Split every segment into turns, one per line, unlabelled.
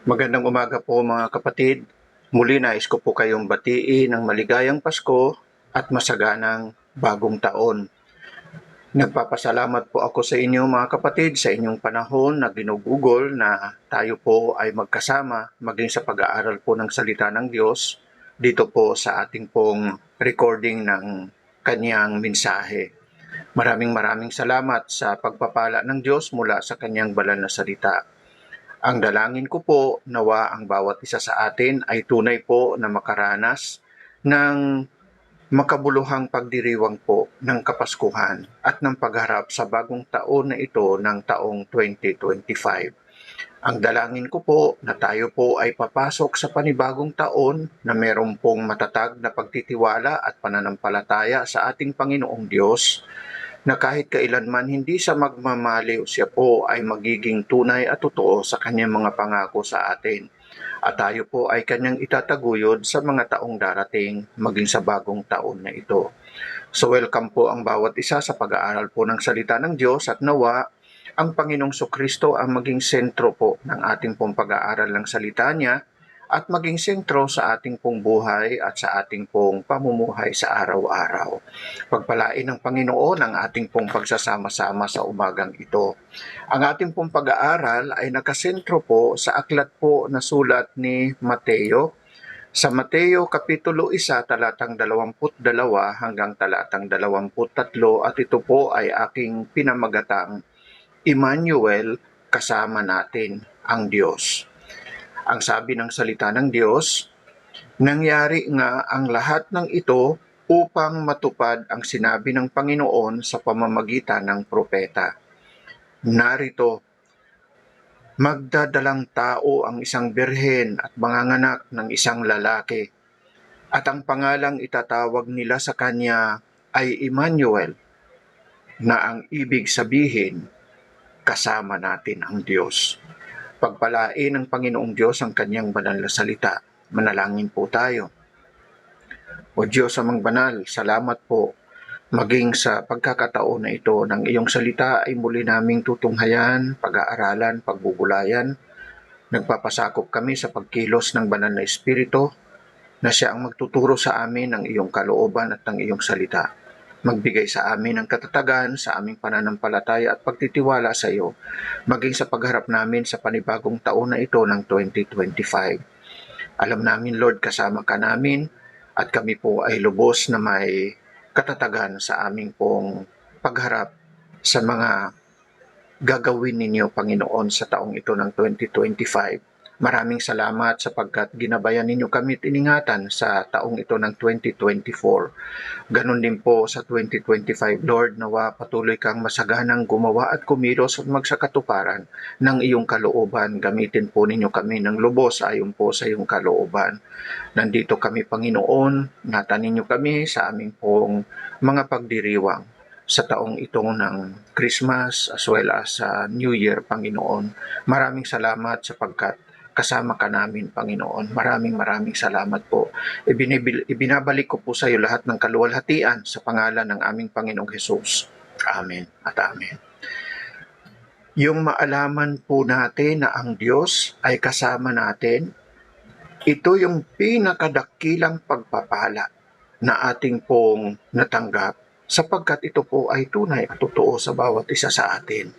Magandang umaga po mga kapatid. Muli nais ko po kayong batiin ng maligayang Pasko at masaganang bagong taon. Nagpapasalamat po ako sa inyo mga kapatid sa inyong panahon na ginugugol na tayo po ay magkasama maging sa pag-aaral po ng salita ng Diyos dito po sa ating pong recording ng kanyang mensahe. Maraming salamat sa pagpapala ng Diyos mula sa kanyang banal na salita. Ang dalangin ko po, nawa ang bawat isa sa atin ay tunay po na makaranas ng makabuluhang pagdiriwang po ng Kapaskuhan at ng pagharap sa bagong taon na ito ng taong 2025. Ang dalangin ko po na tayo po ay papasok sa panibagong taon na meron pong matatag na pagtitiwala at pananampalataya sa ating Panginoong Diyos, na kahit kailanman hindi siya magmamaliw, siya po ay magiging tunay at totoo sa kanyang mga pangako sa atin. At tayo po ay kanyang itataguyod sa mga taong darating maging sa bagong taon na ito. So welcome po ang bawat isa sa pag-aaral po ng salita ng Diyos at nawa ang Panginoong Kristo ang maging sentro po ng ating pong pag-aaral ng salita niya at maging sentro sa ating pong buhay at sa ating pong pamumuhay sa araw-araw. Pagpalain ng Panginoon ang ating pong pagsasama-sama sa umagang ito. Ang ating pong pag-aaral ay nakasentro po sa aklat po na sulat ni Mateo. Sa Mateo Kapitulo 1, talatang 22 hanggang talatang 23 at ito po ay aking pinamagatang Emmanuel, kasama natin ang Diyos. Ang sabi ng salita ng Diyos, nangyari nga ang lahat ng ito upang matupad ang sinabi ng Panginoon sa pamamagitan ng propeta. Narito, magdadalang tao ang isang birhen at manganganak ng isang lalaki, at ang pangalang itatawag nila sa kanya ay Emmanuel, na ang ibig sabihin, kasama natin ang Diyos. Pagpalain ng Panginoong Diyos ang kanyang banal na salita. Manalangin po tayo. O Diyos amang banal, salamat po maging sa pagkakataon na ito ng iyong salita ay muli naming tutunghayan, pag-aaralan, pagbubulayan. Nagpapasakop kami sa pagkilos ng banal na Espiritu na siya ang magtuturo sa amin ng iyong kalooban at ng iyong salita. Magbigay sa amin ng katatagan sa aming pananampalataya at pagtitiwala sa iyo, maging sa pagharap namin sa panibagong taon na ito ng 2025. Alam namin, Lord, kasama ka namin at kami po ay lubos na may katatagan sa aming pong pagharap sa mga gagawin ninyo, Panginoon, sa taong ito ng 2025. Maraming salamat sapagkat ginabayan ninyo kami at iningatan sa taong ito ng 2024. Ganon din po sa 2025, Lord, nawa patuloy kang masaganang gumawa at kumilos at magsakatuparan ng iyong kalooban. Gamitin po ninyo kami ng lubos ayon po sa iyong kalooban. Nandito kami, Panginoon, ingatan ninyo kami sa aming pong mga pagdiriwang sa taong itong ng Christmas as well as sa New Year, Panginoon. Maraming salamat sapagkat kasama ka namin, Panginoon. Maraming salamat po. Ibinabalik ko po sa iyo lahat ng kaluwalhatian sa pangalan ng aming Panginoong Hesus. Amen at amen. Yung maalaman po natin na ang Diyos ay kasama natin, ito yung pinakadakilang pagpapala na ating pong natanggap sapagkat ito po ay tunay at totoo sa bawat isa sa atin.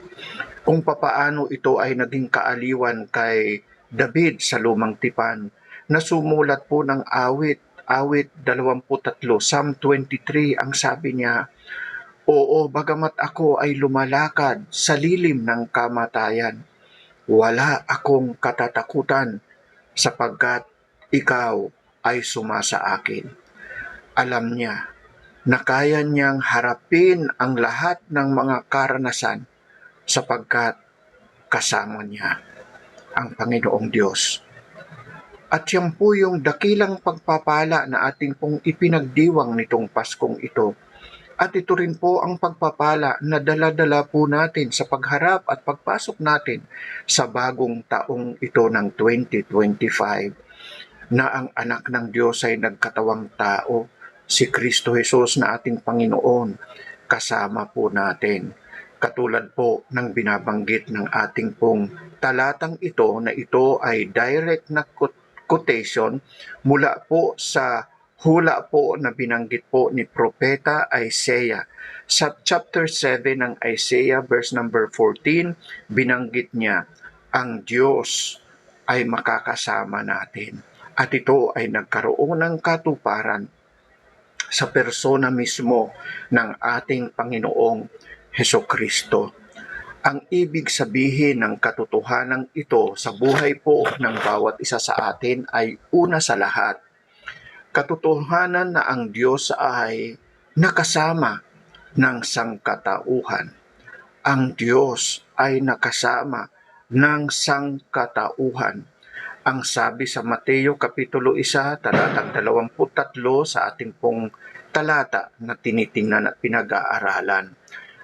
Kung papaano ito ay naging kaaliwan kay David sa lumang tipan, na sumulat po ng awit 23, Psalm 23, ang sabi niya, oo, bagamat ako ay lumalakad sa lilim ng kamatayan, wala akong katatakutan sapagkat ikaw ay sumasa akin. Alam niya na kaya niyang harapin ang lahat ng mga karanasan sapagkat kasama niya ang Panginoong Diyos. At yan po yung dakilang pagpapala na ating pong ipinagdiwang nitong Paskong ito. At ito rin po ang pagpapala na dala-dala po natin sa pagharap at pagpasok natin sa bagong taong ito ng 2025, na ang anak ng Diyos ay nagkatawang tao, si Kristo Jesus na ating Panginoon, kasama po natin. Katulad po ng binabanggit ng ating pong talatang ito na ito ay direct na quotation mula po sa hula po na binanggit po ni Propeta Isaiah. Sa chapter 7 ng Isaiah verse number 14, binanggit niya, ang Diyos ay makakasama natin. At ito ay nagkaroon ng katuparan sa persona mismo ng ating Panginoong Hesukristo. Ang ibig sabihin ng katotohanan ito sa buhay po ng bawat isa sa atin ay una sa lahat, katotohanan na ang Diyos ay nakasama ng sangkatauhan. Ang Diyos ay nakasama ng sangkatauhan. Ang sabi sa Mateo Kapitulo 1, talatang 23 sa ating pong talata na tinitingnan at pinag-aaralan.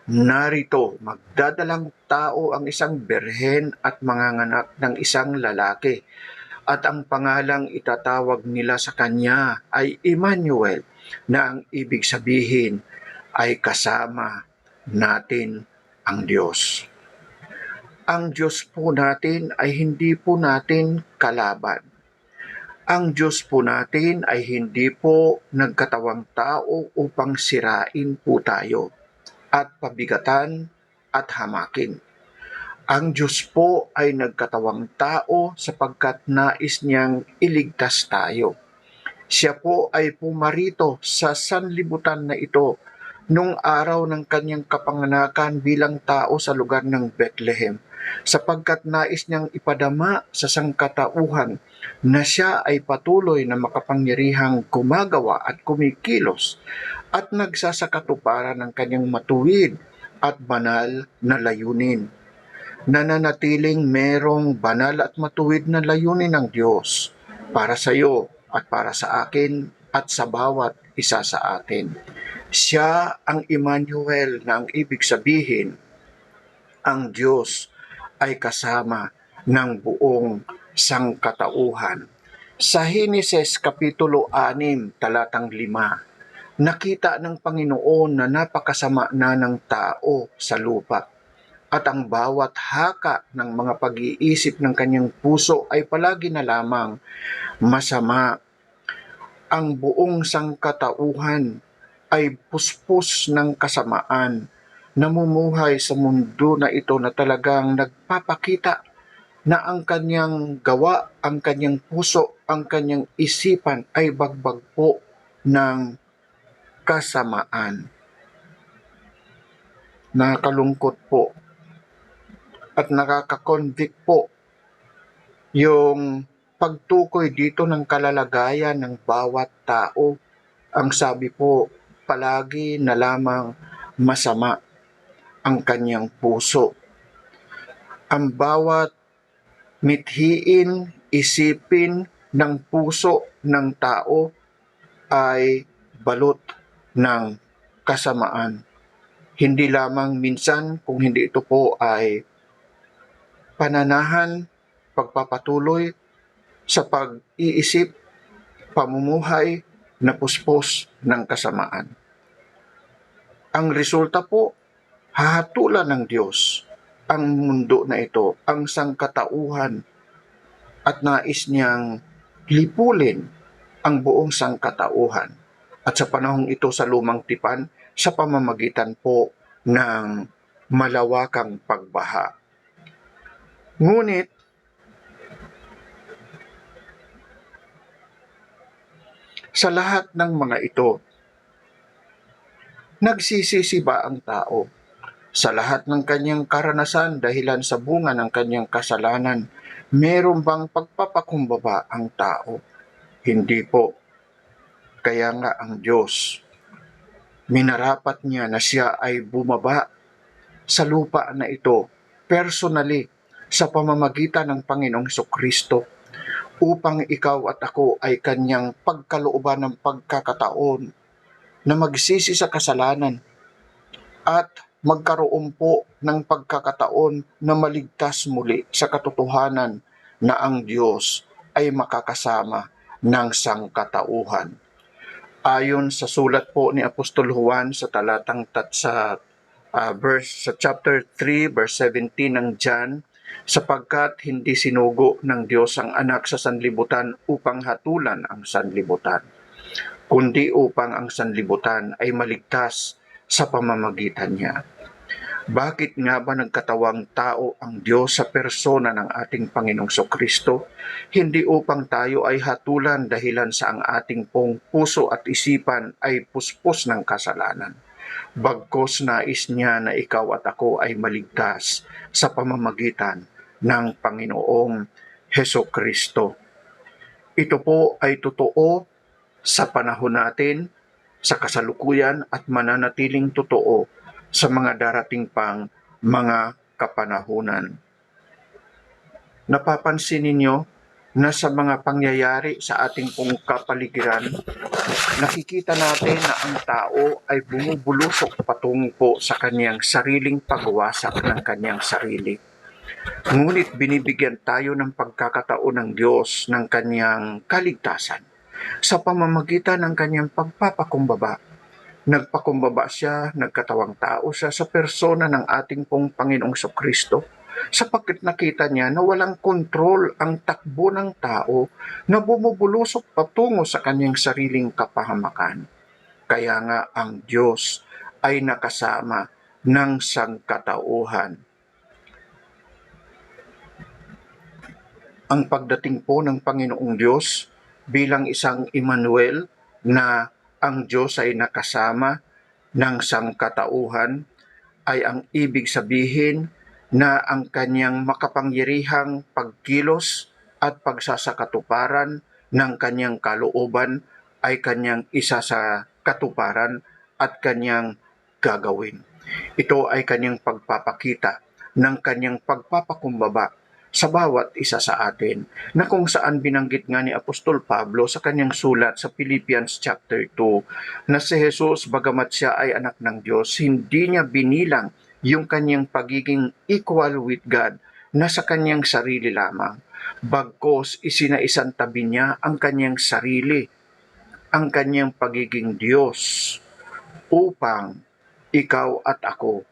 Narito, magdadalang tao ang isang berhen at manganganak ng isang lalaki, at ang pangalang itatawag nila sa kanya ay Emmanuel, na ang ibig sabihin ay kasama natin ang Diyos. Ang Diyos po natin ay hindi po natin kalaban. Ang Diyos po natin ay hindi po nagkatawang tao upang sirain po tayo at pabigatan at hamakin. Ang Diyos po ay nagkatawang tao sapagkat nais niyang iligtas tayo. Siya po ay pumarito sa sanlibutan na ito nung araw ng kanyang kapanganakan bilang tao sa lugar ng Bethlehem, sapagkat nais niyang ipadama sa sangkatauhan na siya ay patuloy na makapangyarihang gumagawa at kumikilos at nagsasakatuparan ng kanyang matuwid at banal na layunin. Nananatiling merong banal at matuwid na layunin ng Diyos para sa iyo at para sa akin at sa bawat isa sa atin. Siya ang Emmanuel, na ang ibig sabihin, ang Diyos ay kasama ng buong sangkatauhan. Sa Henesis Kapitulo 6, talatang 5, nakita ng Panginoon na napakasama na ng tao sa lupa, at ang bawat haka ng mga pag-iisip ng kanyang puso ay palagi na lamang masama. Ang buong sangkatauhan ay puspos ng kasamaan, namumuhay sa mundo na ito na talagang nagpapakita na ang kanyang gawa, ang kanyang puso, ang kanyang isipan ay bagbag po ng kasamaan. Nakakalungkot po at nakaka-convict po yung pagtukoy dito ng kalalagayan ng bawat tao. Ang sabi po, palagi na lamang masama ang kanyang puso. Ang bawat mithiin, isipin ng puso ng tao ay balot ng kasamaan. Hindi lamang minsan, kung hindi ito po ay pananahan, pagpapatuloy sa pag-iisip, pamumuhay na puspos ng kasamaan. Ang resulta po, hahatulan ng Diyos ang mundo na ito, ang sangkatauhan, at nais niyang lipulin ang buong sangkatauhan. At sa panahong ito sa lumang tipan, sa pamamagitan po ng malawakang pagbaha. Ngunit, sa lahat ng mga ito, nagsisisi ba ang tao? Sa lahat ng kanyang karanasan dahilan sa bunga ng kanyang kasalanan, meron bang pagpapakumbaba ang tao? Hindi po. Kaya nga ang Diyos, minarapat niya na siya ay bumaba sa lupa na ito, personally, sa pamamagitan ng Panginoong Hesukristo, upang ikaw at ako ay kanyang pagkalooban ng pagkakataon na magsisi sa kasalanan at magkaroon po ng pagkakataon na maligtas muli sa katotohanan na ang Diyos ay makakasama ng sangkatauhan. Ayon sa sulat po ni Apostol Juan sa talatang Sa chapter 3, verse 17 ng John, sapagkat hindi sinugo ng Diyos ang anak sa sanlibutan upang hatulan ang sanlibutan, kundi upang ang sanlibutan ay maligtas sa pamamagitan niya. Bakit nga ba nagkatawang tao ang Diyos sa persona ng ating Panginoong Kristo? Hindi upang tayo ay hatulan dahilan sa ang ating pong puso at isipan ay puspos ng kasalanan. Bagkus nais niya na ikaw at ako ay maligtas sa pamamagitan ng Panginoong Heso Kristo. Ito po ay totoo sa panahon natin, sa kasalukuyan at mananatiling totoo sa mga darating pang mga kapanahunan. Napapansin ninyo na sa mga pangyayari sa ating pong kapaligiran, nakikita natin na ang tao ay bumubulusok patungo po sa kanyang sariling pagwasak ng kanyang sarili. Ngunit binibigyan tayo ng pagkakataon ng Diyos ng kanyang kaligtasan sa pamamagitan ng kanyang pagpapakumbaba. Nagpakumbaba siya, nagkatawang tao siya sa persona ng ating pong Panginoong Kristo, sapagkat nakita niya na walang kontrol ang takbo ng tao na bumubulusok patungo sa kanyang sariling kapahamakan. Kaya nga ang Diyos ay nakasama ng sangkatauhan. Ang pagdating po ng Panginoong Diyos bilang isang Emmanuel na ang Diyos ay nakasama ng sangkatauhan ay ang ibig sabihin na ang kanyang makapangyarihang pagkilos at pagsasakatuparan ng kanyang kalooban ay kanyang isa sa katuparan at kanyang gagawin. Ito ay kanyang pagpapakita ng kanyang pagpapakumbaba sa bawat isa sa atin, na kung saan binanggit nga ni Apostol Pablo sa kanyang sulat sa Philippians chapter 2 na si Jesus, bagamat siya ay anak ng Diyos, hindi niya binilang yung kanyang pagiging equal with God na sa kanyang sarili lamang. Bagkus isinaisantabi niya ang kanyang sarili, ang kanyang pagiging Diyos, upang ikaw at ako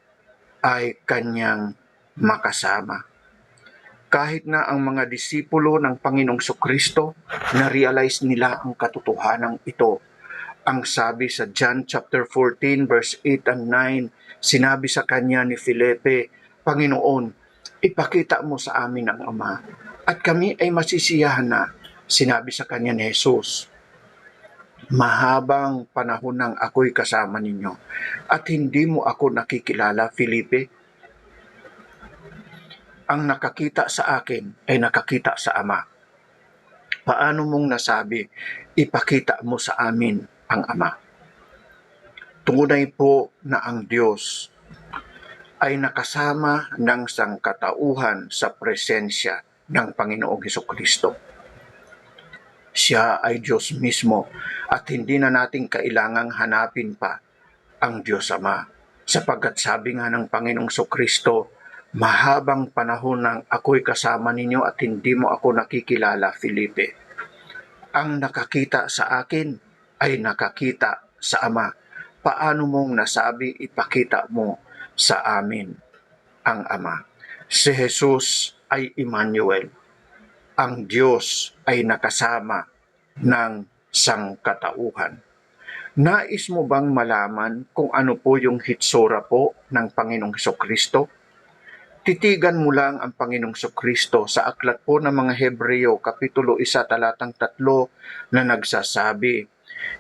ay kanyang makasama. Kahit na ang mga disipulo ng Panginoong Kristo na-realize nila ang katotohanan ito. Ang sabi sa John chapter 14 verse 8 and 9, sinabi sa kanya ni Felipe, Panginoon, ipakita mo sa amin ang Ama, at kami ay masisiyahan na. Sinabi sa kanya ni Jesus, mahabang panahon nang ako'y kasama ninyo, at hindi mo ako nakikilala, Felipe. Ang nakakita sa akin ay nakakita sa Ama. Paano mong nasabi, ipakita mo sa amin ang Ama? Tunay po na ang Diyos ay nakasama ng sangkatauhan sa presensya ng Panginoong Kristo. Siya ay Diyos mismo at hindi na natin kailangang hanapin pa ang Diyos Ama, sapagkat sabi nga ng Panginoong Kristo, mahabang panahon nang ako'y kasama ninyo at hindi mo ako nakikilala, Felipe. Ang nakakita sa akin ay nakakita sa Ama. Paano mong nasabi ipakita mo sa amin ang Ama? Si Jesus ay Emmanuel. Ang Diyos ay nakasama ng sangkatauhan. Nais mo bang malaman kung ano po yung hitsura po ng Panginoong Kristo? Titigan mo lang ang Panginoong Kristo sa aklat po ng mga Hebreo, Kapitulo 1, talatang 3, na nagsasabi,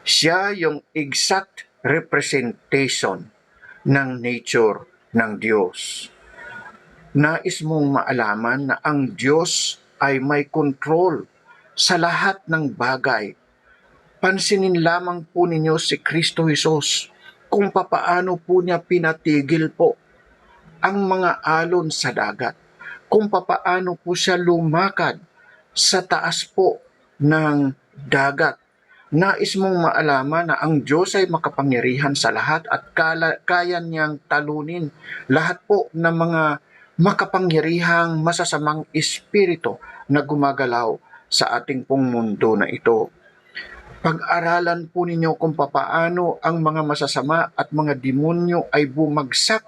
siya yung exact representation ng nature ng Diyos. Nais mong maalaman na ang Diyos ay may control sa lahat ng bagay. Pansinin lamang po ninyo si Kristo Jesus kung papaano po niya pinatigil po ang mga alon sa dagat, kung papaano po siya lumakad sa taas po ng dagat. Nais mong maalaman na ang Diyos ay makapangyarihan sa lahat at kaya niyang talunin lahat po ng mga makapangyarihang masasamang espiritu na gumagalaw sa ating pong mundo na ito. Pag-aralan po ninyo kung papaano ang mga masasama at mga demonyo ay bumagsak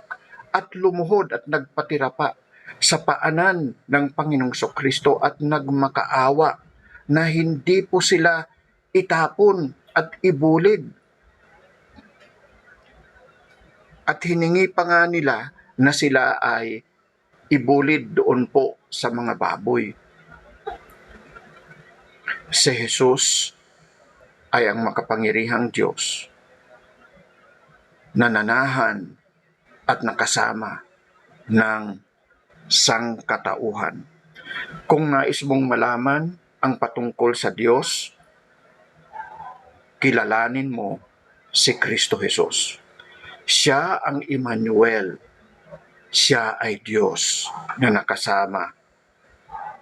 at lumuhod at nagpatira pa sa paanan ng Panginoong Kristo at nagmakaawa na hindi po sila itapon at ibulid. At hiningi pa nga nila na sila ay ibulid doon po sa mga baboy. Si Jesus ay ang makapangyarihang Diyos na nanahan at nakasama ng sangkatauhan. Kung nais mong malaman ang patungkol sa Diyos, kilalanin mo si Kristo Jesus. Siya ang Emmanuel. Siya ay Diyos na nakasama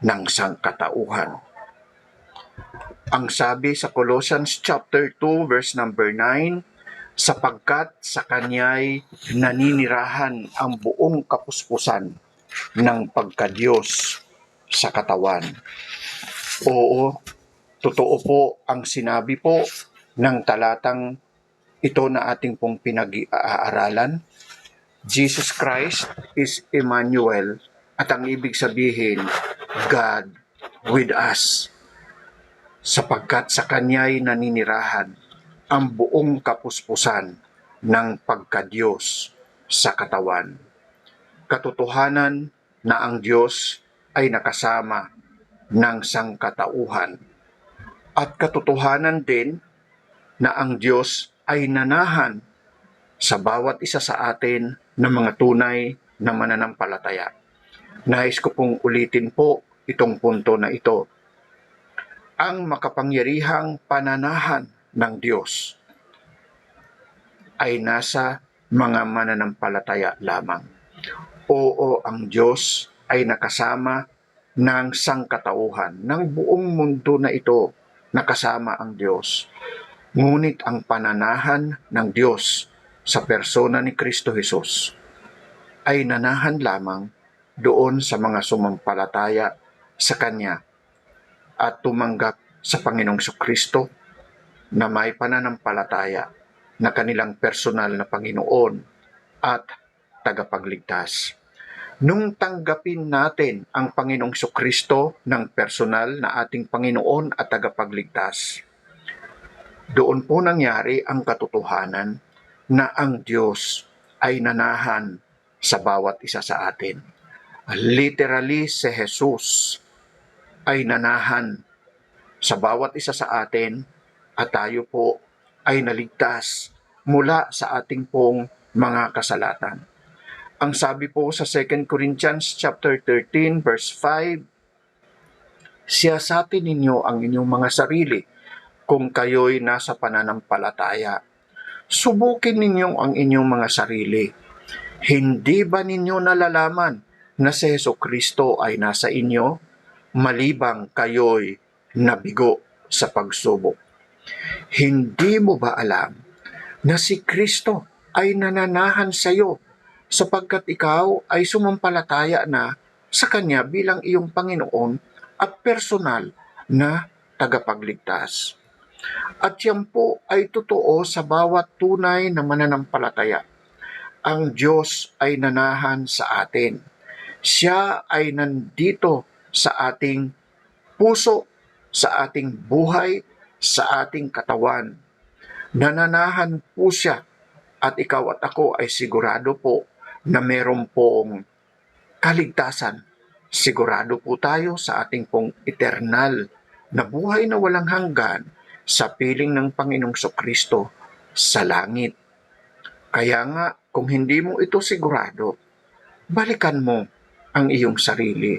ng sangkatauhan. Ang sabi sa Colossians chapter 2 verse number 9, sapagkat sa Kanya'y naninirahan ang buong kapuspusan ng pagka-Diyos sa katawan. Oo, totoo po ang sinabi po ng talatang ito na ating pong pinag-aaralan. Jesus Christ is Emmanuel at ang ibig sabihin, God with us. Sapagkat sa Kanya'y naninirahan ang buong kapuspusan ng pagka-Diyos sa katawan. Katotohanan na ang Diyos ay nakasama ng sangkatauhan. At katotohanan din na ang Diyos ay nanahan sa bawat isa sa atin na mga tunay na mananampalataya. Nais ko pong ulitin po itong punto na ito. Ang makapangyarihang pananahan ng Diyos ay nasa mga mananampalataya lamang. Oo, ang Diyos ay nakasama ng sangkatauhan, ng buong mundo na ito, nakasama ang Diyos. Ngunit ang pananahan ng Diyos sa persona ni Kristo Jesus ay nanahan lamang doon sa mga sumampalataya sa Kanya at tumanggap sa Panginoong Kristo na may pananampalataya na kanilang personal na Panginoon at tagapagligtas. Nung tanggapin natin ang Panginoong Kristo ng personal na ating Panginoon at tagapagligtas, doon po nangyari ang katotohanan na ang Diyos ay nanahan sa bawat isa sa atin. Literally, si Jesus ay nanahan sa bawat isa sa atin at tayo po ay naligtas mula sa ating pong mga kasalatan. Ang sabi po sa 2 Corinthians chapter 13 verse 5, siyasatin ninyo ang inyong mga sarili kung kayo'y nasa pananampalataya. Subukin ninyo ang inyong mga sarili. Hindi ba ninyo nalalaman na si Jesucristo ay nasa inyo, malibang kayo'y nabigo sa pagsubok? Hindi mo ba alam na si Kristo ay nananahan sa iyo sapagkat ikaw ay sumampalataya na sa Kanya bilang iyong Panginoon at personal na tagapagligtas? At yan po ay totoo sa bawat tunay na mananampalataya. Ang Diyos ay nanahan sa atin. Siya ay nandito sa ating puso, sa ating buhay, sa ating katawan. Nananahan po siya at ikaw at ako ay sigurado po na meron pong kaligtasan. Sigurado po tayo sa ating pong eternal na buhay na walang hanggan sa piling ng Panginoong Kristo sa langit. Kaya nga, kung hindi mo ito sigurado, balikan mo ang iyong sarili.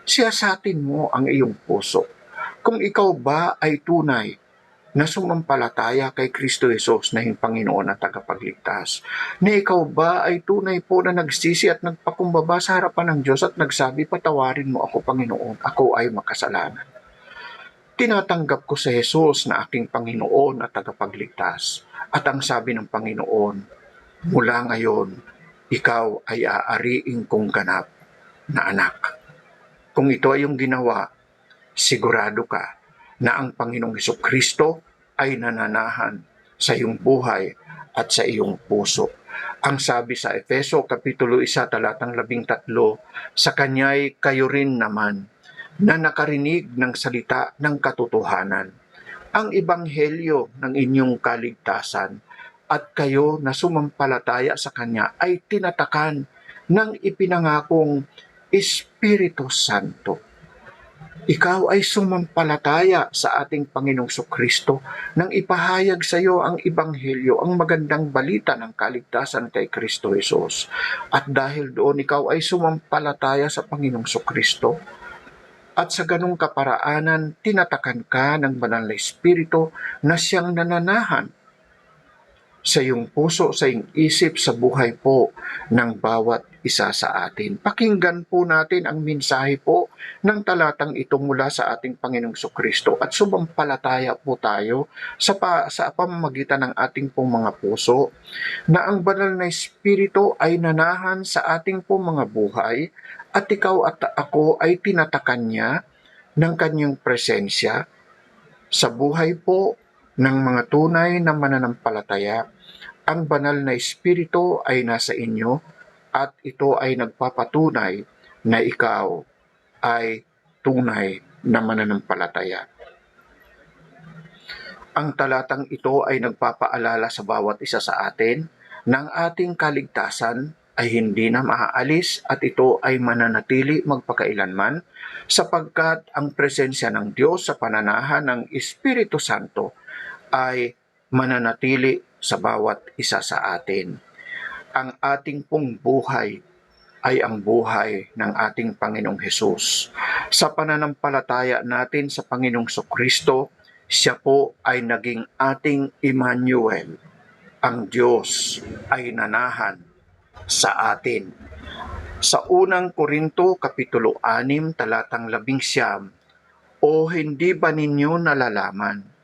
Siyasatin mo ang iyong puso. Kung ikaw ba ay tunay na sumampalataya kay Kristo Jesus na yung Panginoon at tagapagligtas, na ikaw ba ay tunay po na nagsisi at nagpakumbaba sa harapan ng Diyos at nagsabi, patawarin mo ako Panginoon, ako ay makasalanan. Tinatanggap ko si Jesus na aking Panginoon at tagapagligtas. At ang sabi ng Panginoon, mula ngayon, ikaw ay aariing kong ganap na anak. Kung ito ay yung ginawa, sigurado ka na ang Panginoong Kristo ay nananahan sa iyong buhay at sa iyong puso. Ang sabi sa Efeso Kapitulo 1 talatang 13, sa kanya'y kayo rin naman na nakarinig ng salita ng katotohanan, ang ebanghelyo ng inyong kaligtasan, at kayo na sumampalataya sa kanya ay tinatakan ng ipinangakong Espiritu Santo. Ikaw ay sumampalataya sa ating Panginoong Kristo nang ipahayag sa iyo ang Ebanghelyo, ang magandang balita ng kaligtasan kay Kristo Jesus. At dahil doon ikaw ay sumampalataya sa Panginoong Kristo, at sa ganung kaparaanan, tinatakan ka ng Banal na Espiritu na siyang nananahan sa iyong puso, sa iyong isip, sa buhay po ng bawat isa sa atin. Pakinggan po natin ang mensahe po ng talatang ito mula sa ating Panginoong Kristo at sumampalataya po tayo sa pamamagitan ng ating pong mga puso na ang Banal na Espiritu ay nanahan sa ating pong mga buhay at ikaw at ako ay tinatakan niya ng kanyang presensya sa buhay po ng mga tunay na mananampalataya. Ang Banal na Espiritu ay nasa inyo at ito ay nagpapatunay na ikaw ay tunay na mananampalataya. Ang talatang ito ay nagpapaalala sa bawat isa sa atin na ang ating kaligtasan ay hindi na maaalis at ito ay mananatili magpakailanman sapagkat ang presensya ng Diyos sa pananahan ng Espiritu Santo ay mananatili sa bawat isa sa atin. Ang ating pong buhay ay ang buhay ng ating Panginoong Hesus. Sa pananampalataya natin sa Panginoong Kristo, siya po ay naging ating Emmanuel. Ang Diyos ay nanahan sa atin. Sa unang Korinto, Kapitulo 6, talatang 11, o hindi ba ninyo nalalaman?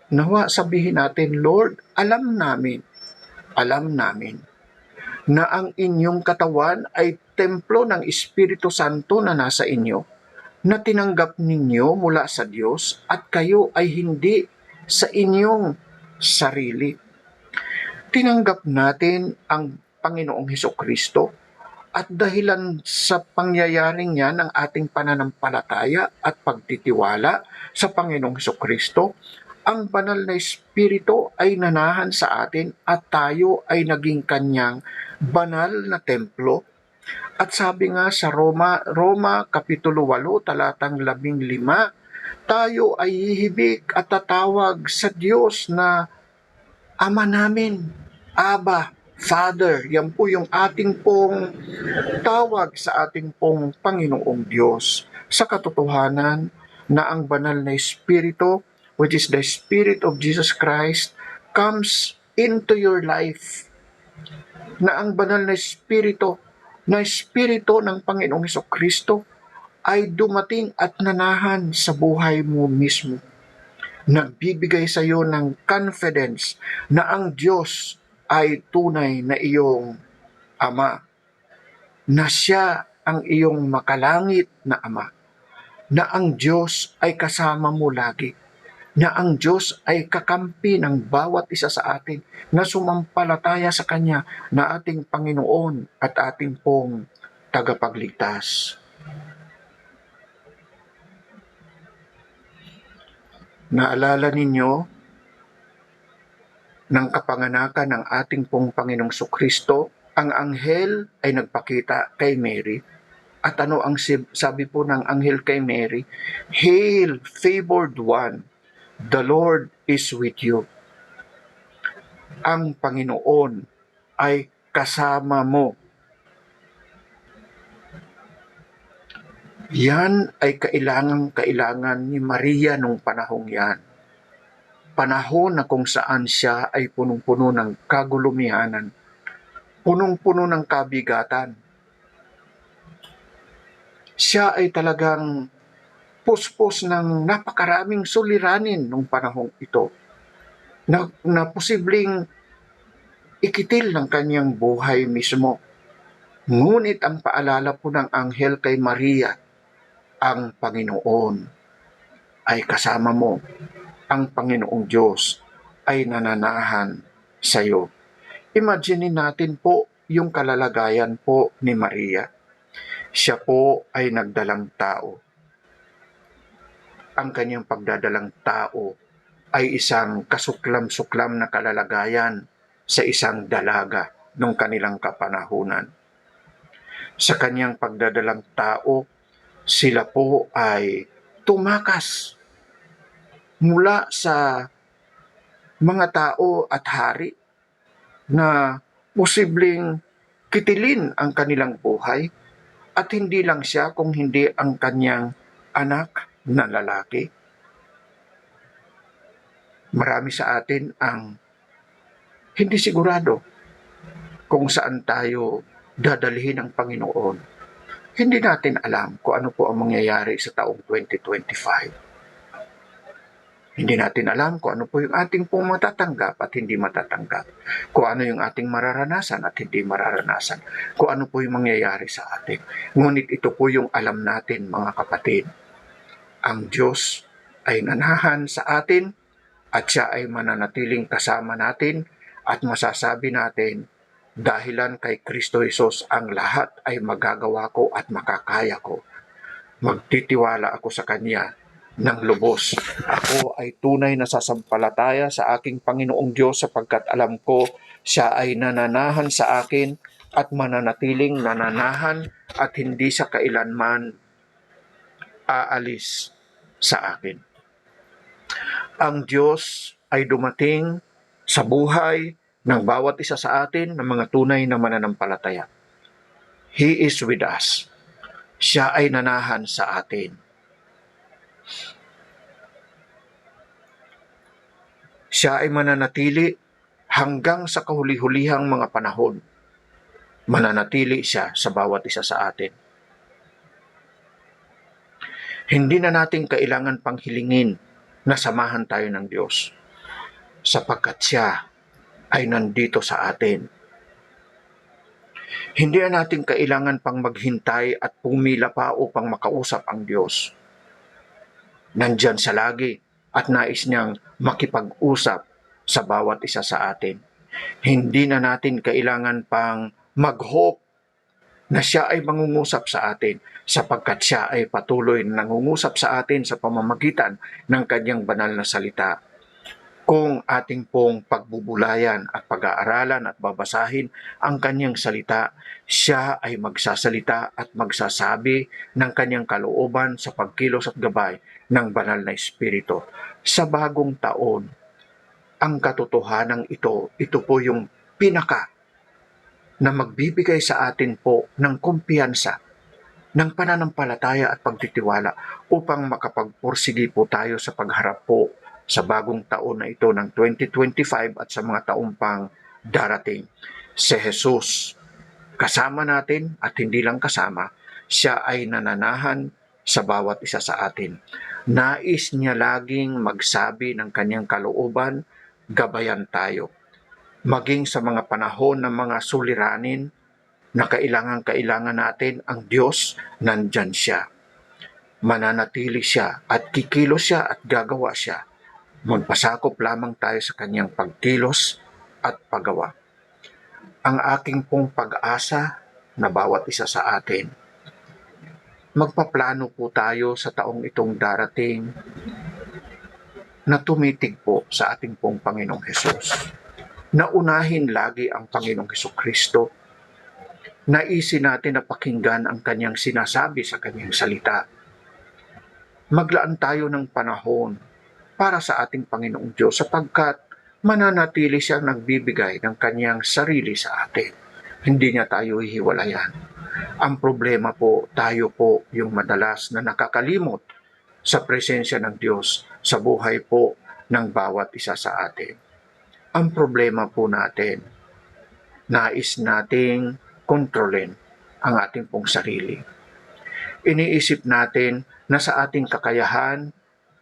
Nawa sabihin natin, Lord, alam namin na ang inyong katawan ay templo ng Espiritu Santo na nasa inyo, na tinanggap ninyo mula sa Diyos at kayo ay hindi sa inyong sarili. Tinanggap natin ang Panginoong Hesukristo at dahilan sa pangyayaring yan ng ating pananampalataya at pagtitiwala sa Panginoong Hesukristo, ang Banal na Espiritu ay nanahan sa atin at tayo ay naging kanyang banal na templo. At sabi nga sa Roma Kapitulo 8 talatang 15, tayo ay hihibik at tatawag sa Diyos na Ama namin, Aba, Father. Yan po yung ating pong tawag sa ating pong Panginoong Diyos. Sa katotohanan na ang Banal na Espiritu, which is the Spirit of Jesus Christ, comes into your life. Na ang Banal na Espiritu ng Panginoong Kristo ay dumating at nanahan sa buhay mo mismo. Nagbibigay sa iyo ng confidence na ang Diyos ay tunay na iyong Ama, na siya ang iyong makalangit na Ama, na ang Diyos ay kasama mo lagi, na ang Diyos ay kakampi ng bawat isa sa atin na sumampalataya sa Kanya na ating Panginoon at ating pong tagapagligtas. Naalala ninyo ng kapanganakan ng ating pong Panginoong Kristo, ang anghel ay nagpakita kay Mary. At ano ang sabi po ng anghel kay Mary? Hail, favored one, the Lord is with you. Ang Panginoon ay kasama mo. Yan ay kailangan ni Maria nung panahong yan. Panahon na kung saan siya ay punong-puno ng kagulumihanan, punong-puno ng kabigatan. Siya ay talagang puspos ng napakaraming suliranin nung panahong ito na posibleng ikitil ng kanyang buhay mismo. Ngunit ang paalala po ng anghel kay Maria, ang Panginoon ay kasama mo. Ang Panginoong Diyos ay nananahan sa iyo. Imagine natin po yung kalalagayan po ni Maria. Siya po ay nagdalang tao. Ang kanyang pagdadalang tao ay isang kasuklam-suklam na kalalagayan sa isang dalaga nung kanilang kapanahunan. Sa kanyang pagdadalang tao, sila po ay tumakas mula sa mga tao at hari na posibleng kitilin ang kanilang buhay, at hindi lang siya kung hindi ang kanyang anak na lalaki. Marami sa atin ang hindi sigurado kung saan tayo dadalhin ng Panginoon. Hindi natin alam kung ano po ang mangyayari sa taong 2025. Hindi natin alam kung ano po yung ating pong matatanggap at hindi matatanggap. Kung ano yung ating mararanasan at hindi mararanasan. Kung ano po yung mangyayari sa atin. Ngunit ito po yung alam natin, mga kapatid. Ang Diyos ay nanahan sa atin at siya ay mananatiling kasama natin, at masasabi natin, dahilan kay Kristo Jesus ang lahat ay magagawa ko at makakaya ko. Magtitiwala ako sa Kanya ng lubos. Ako ay tunay na sasampalataya sa aking Panginoong Diyos, sapagkat alam ko siya ay nananahan sa akin at mananatiling nananahan, at hindi siya kailanman aalis sa akin. Ang Diyos ay dumating sa buhay ng bawat isa sa atin ng mga tunay na mananampalataya. He is with us. Siya ay nanahan sa atin. Siya ay mananatili hanggang sa kahuli-hulihang mga panahon. Mananatili siya sa bawat isa sa atin. Hindi na natin kailangan pang hilingin na samahan tayo ng Diyos, sapagkat siya ay nandito sa atin. Hindi na natin kailangan pang maghintay at pumila pa upang makausap ang Diyos. Nandyan siya lagi at nais niyang makipag-usap sa bawat isa sa atin. Hindi na natin kailangan pang mag-hope na siya ay mangungusap sa atin, sapagkat siya ay patuloy na nangungusap sa atin sa pamamagitan ng kanyang banal na salita. Kung ating pong pagbubulayan at pag-aaralan at babasahin ang kanyang salita, siya ay magsasalita at magsasabi ng kanyang kalooban sa pagkilos at gabay ng banal na Espiritu. Sa bagong taon, ang katotohanan ito po yung pinaka na magbibigay sa atin po ng kumpiyansa, ng pananampalataya at pagtitiwala upang makapagpursige po tayo sa pagharap po sa bagong taon na ito ng 2025 at sa mga taong pang darating. Si Jesus kasama natin, at hindi lang kasama, siya ay nananahan sa bawat isa sa atin. Nais niya laging magsabi ng kanyang kalooban, gabayan tayo. Maging sa mga panahon ng mga suliranin na kailangan natin ang Diyos, nandyan siya. Mananatili siya at kikilos siya at gagawa siya. Magpasakop lamang tayo sa kanyang pagkilos at paggawa. Ang aking pong pag-asa na bawat isa sa atin, magpaplano po tayo sa taong itong darating na tumitig po sa ating pong Panginoong Hesus. Naunahin lagi ang Panginoong Hesukristo. Naisin natin na pakinggan ang kanyang sinasabi sa kanyang salita. Maglaan tayo ng panahon para sa ating Panginoong Diyos, sapagkat mananatili siyang nagbibigay ng kanyang sarili sa atin. Hindi niya tayo hihiwalayan. Ang problema po, tayo po yung madalas na nakakalimot sa presensya ng Diyos sa buhay po ng bawat isa sa atin. Ang problema po natin, nais nating kontrolin ang ating pong sarili. Iniisip natin na sa ating kakayahan,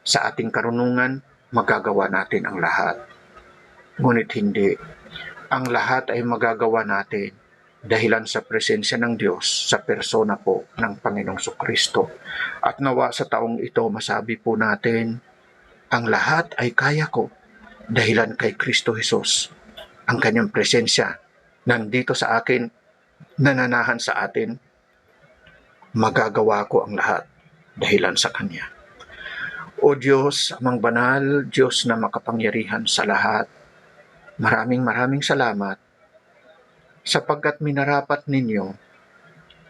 sa ating karunungan, magagawa natin ang lahat. Ngunit hindi. Ang lahat ay magagawa natin dahilan sa presensya ng Diyos sa persona po ng Panginoong Jesucristo. At nawa sa taong ito, masabi po natin, ang lahat ay kaya ko dahilan kay Kristo Jesus. Ang kanyang presensya nandito sa akin, nananahan sa atin, magagawa ko ang lahat dahilan sa Kanya. O Diyos, Amang Banal, Diyos na makapangyarihan sa lahat, maraming salamat sapagkat minarapat ninyo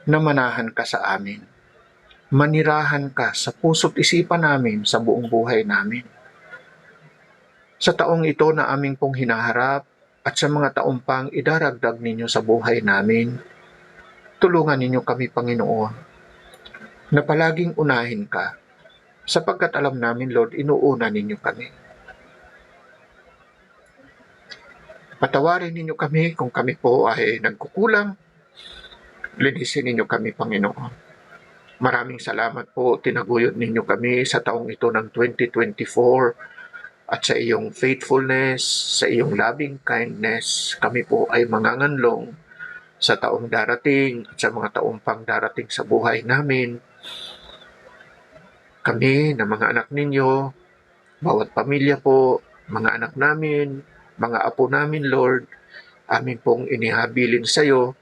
na manahan ka sa amin. Manirahan ka sa puso't isipan namin sa buong buhay namin. Sa taong ito na aming pong hinaharap at sa mga taong pang idaragdag ninyo sa buhay namin, tulungan ninyo kami, Panginoon, na palaging unahin ka, sapagkat alam namin, Lord, inuuna ninyo kami. Patawarin ninyo kami kung kami po ay nagkukulang. Linisin ninyo kami, Panginoon. Maraming salamat po, tinaguyod ninyo kami sa taong ito ng 2024 at sa iyong faithfulness, sa iyong loving kindness. Kami po ay manganganlong sa taong darating at sa mga taong pang darating sa buhay namin. Kami na mga anak ninyo, bawat pamilya po, mga anak namin, mga apo namin, Lord, amin pong inihabilin sa iyo,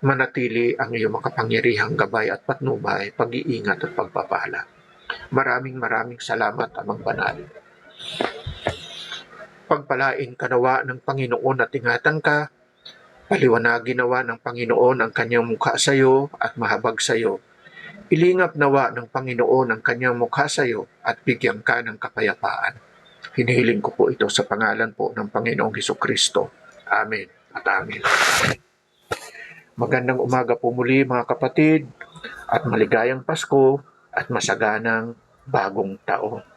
manatili ang iyong makapangyarihang gabay at patnubay, pag-iingat at pagpapala. Maraming salamat, Amang Banal. Pagpalain ka nawa ng Panginoon at ingatan ka, paliwanagin nawa ng Panginoon ang kanyang mukha sa iyo at mahabag sa iyo. Ilingap nawa ng Panginoon ang kanyang mukha sa iyo at bigyan ka ng kapayapaan. Hinihiling ko po ito sa pangalan po ng Panginoong Hesukristo. Amen at amen. Magandang umaga po muli mga kapatid at maligayang Pasko at masaganang bagong taon.